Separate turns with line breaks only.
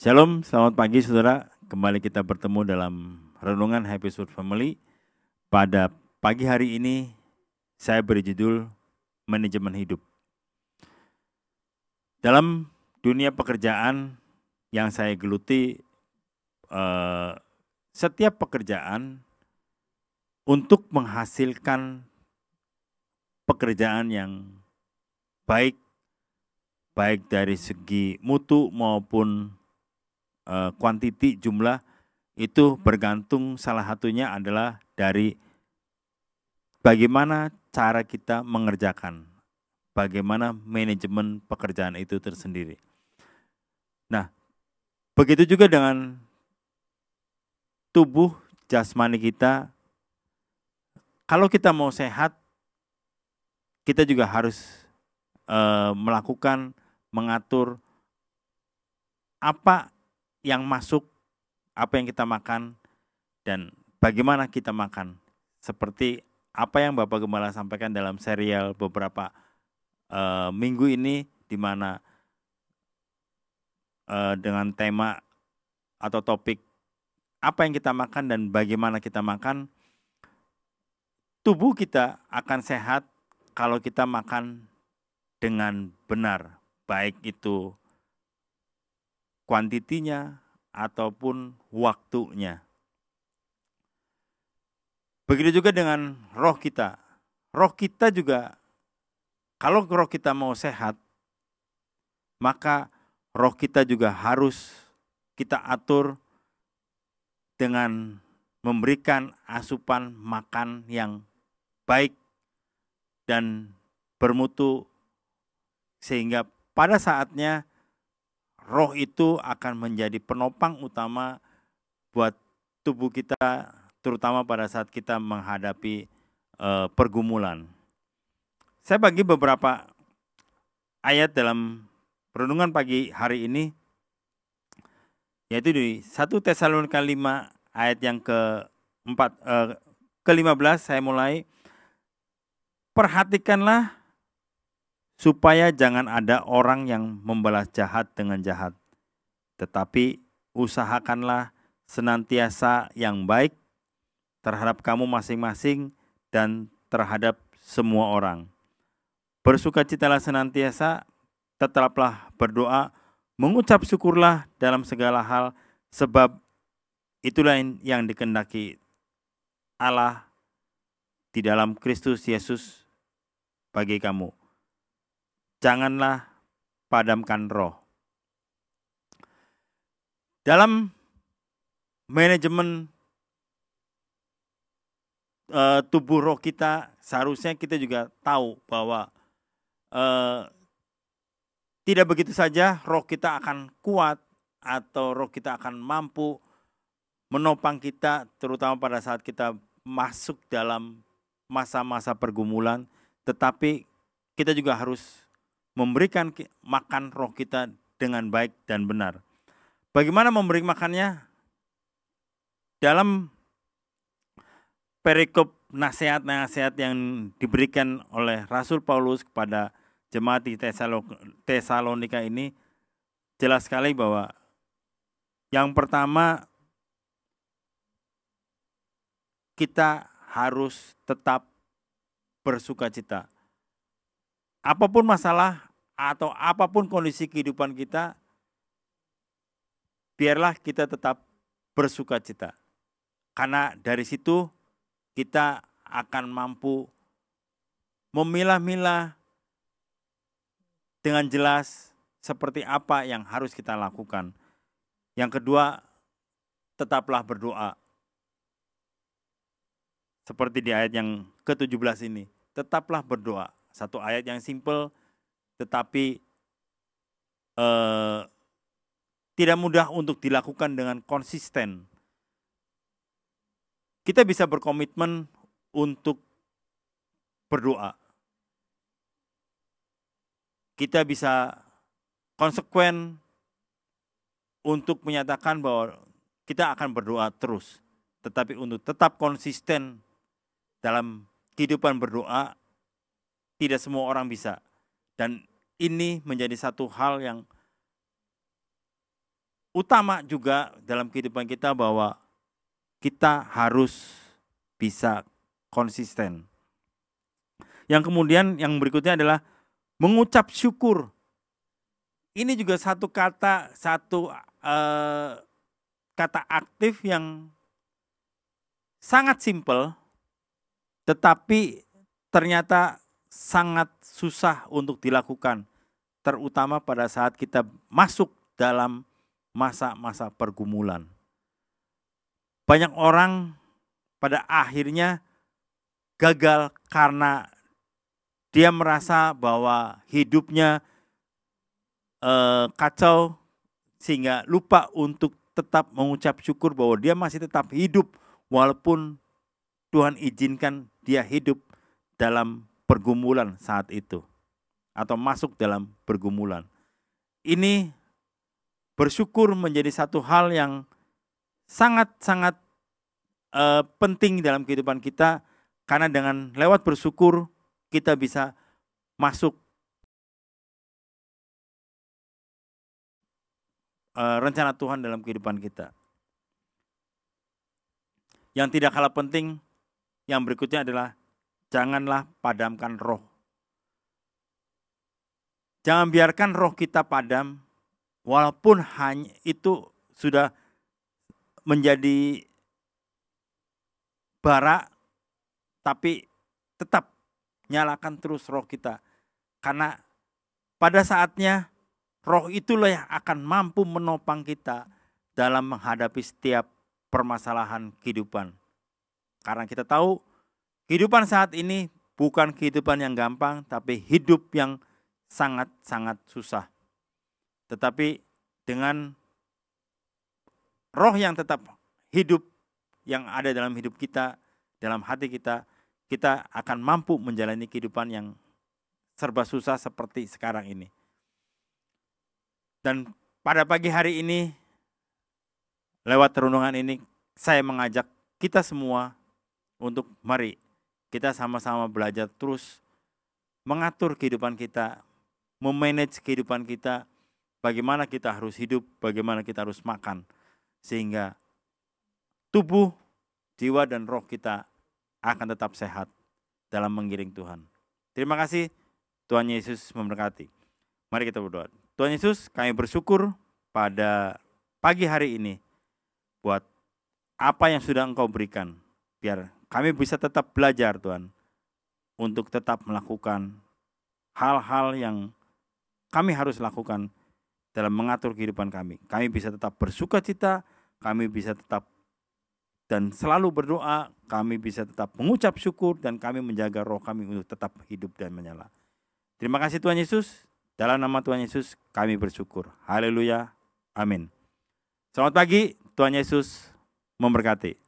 Shalom, selamat pagi saudara. Kembali kita bertemu dalam Renungan Happy Food Family. Pada pagi hari ini saya beri judul Manajemen Hidup. Dalam dunia pekerjaan yang saya geluti, setiap pekerjaan untuk menghasilkan pekerjaan yang baik dari segi mutu maupun kuantiti jumlah itu bergantung, salah satunya adalah dari bagaimana cara kita mengerjakan, bagaimana manajemen pekerjaan itu tersendiri. Nah, begitu juga dengan tubuh jasmani kita. Kalau kita mau sehat, kita juga harus mengatur apa yang masuk, apa yang kita makan, dan bagaimana kita makan. Seperti apa yang Bapak Gembala sampaikan dalam serial beberapa minggu ini, di mana dengan tema atau topik apa yang kita makan dan bagaimana kita makan, tubuh kita akan sehat kalau kita makan dengan benar, baik itu kuantitinya ataupun waktunya. Begitu juga dengan roh kita. Roh kita juga, kalau roh kita mau sehat, maka roh kita juga harus kita atur dengan memberikan asupan makan yang baik dan bermutu, sehingga pada saatnya roh itu akan menjadi penopang utama buat tubuh kita, terutama pada saat kita menghadapi pergumulan. Saya bagi beberapa ayat dalam renungan pagi hari ini, yaitu di 1 Tesalonika 5 ayat yang ke-15, saya mulai. Perhatikanlah supaya jangan ada orang yang membalas jahat dengan jahat, tetapi usahakanlah senantiasa yang baik terhadap kamu masing-masing dan terhadap semua orang. Bersukacitalah senantiasa, tetaplah berdoa, mengucap syukurlah dalam segala hal, sebab itulah yang dikehendaki Allah di dalam Kristus Yesus bagi kamu. Janganlah padamkan roh. Dalam manajemen tubuh roh kita, seharusnya kita juga tahu bahwa tidak begitu saja roh kita akan kuat atau roh kita akan mampu menopang kita, terutama pada saat kita masuk dalam masa-masa pergumulan, tetapi kita juga harus memberikan makan roh kita dengan baik dan benar. Bagaimana memberi makannya? Dalam perikop nasihat-nasihat yang diberikan oleh Rasul Paulus kepada jemaat di Tesalonika ini, jelas sekali bahwa yang pertama, kita harus tetap bersukacita. Apapun masalah atau apapun kondisi kehidupan kita, biarlah kita tetap bersukacita. Karena dari situ kita akan mampu memilah-milah dengan jelas seperti apa yang harus kita lakukan. Yang kedua, tetaplah berdoa. Seperti di ayat yang ke-17 ini, tetaplah berdoa. Satu ayat yang simple, tetapi tidak mudah untuk dilakukan dengan konsisten. Kita bisa berkomitmen untuk berdoa. Kita bisa konsekuen untuk menyatakan bahwa kita akan berdoa terus. Tetapi untuk tetap konsisten dalam kehidupan berdoa, tidak semua orang bisa. Dan ini menjadi satu hal yang utama juga dalam kehidupan kita bahwa kita harus bisa konsisten. Yang kemudian yang berikutnya adalah mengucap syukur. Ini juga satu kata aktif yang sangat simpel, tetapi ternyata sangat susah untuk dilakukan, terutama pada saat kita masuk dalam masa-masa pergumulan. Banyak orang pada akhirnya gagal karena dia merasa bahwa hidupnya kacau, sehingga lupa untuk tetap mengucap syukur bahwa dia masih tetap hidup walaupun Tuhan izinkan dia hidup dalam pergumulan saat itu atau masuk dalam pergumulan. Ini bersyukur menjadi satu hal yang sangat-sangat penting dalam kehidupan kita, karena dengan lewat bersyukur kita bisa masuk rencana Tuhan dalam kehidupan kita. Yang tidak kalah penting, yang berikutnya adalah janganlah padamkan roh. Jangan biarkan roh kita padam, walaupun hanya itu sudah menjadi bara, tapi tetap nyalakan terus roh kita. Karena pada saatnya roh itulah yang akan mampu menopang kita dalam menghadapi setiap permasalahan kehidupan. Karena kita tahu kehidupan saat ini bukan kehidupan yang gampang, tapi hidup yang sangat-sangat susah. Tetapi dengan roh yang tetap hidup yang ada dalam hidup kita, dalam hati kita, kita akan mampu menjalani kehidupan yang serba susah seperti sekarang ini. Dan pada pagi hari ini, lewat renungan ini, saya mengajak kita semua untuk mari kita sama-sama belajar terus mengatur kehidupan kita, memanage kehidupan kita, bagaimana kita harus hidup, bagaimana kita harus makan, sehingga tubuh, jiwa, dan roh kita akan tetap sehat dalam mengiring Tuhan. Terima kasih, Tuhan Yesus memberkati. Mari kita berdoa. Tuhan Yesus, kami bersyukur pada pagi hari ini buat apa yang sudah Engkau berikan, biar kami bisa tetap belajar Tuhan, untuk tetap melakukan hal-hal yang kami harus lakukan dalam mengatur kehidupan kami. Kami bisa tetap bersuka cita, kami bisa tetap dan selalu berdoa, kami bisa tetap mengucap syukur, dan kami menjaga roh kami untuk tetap hidup dan menyala. Terima kasih Tuhan Yesus. Dalam nama Tuhan Yesus kami bersyukur. Haleluya. Amin. Selamat pagi, Tuhan Yesus memberkati.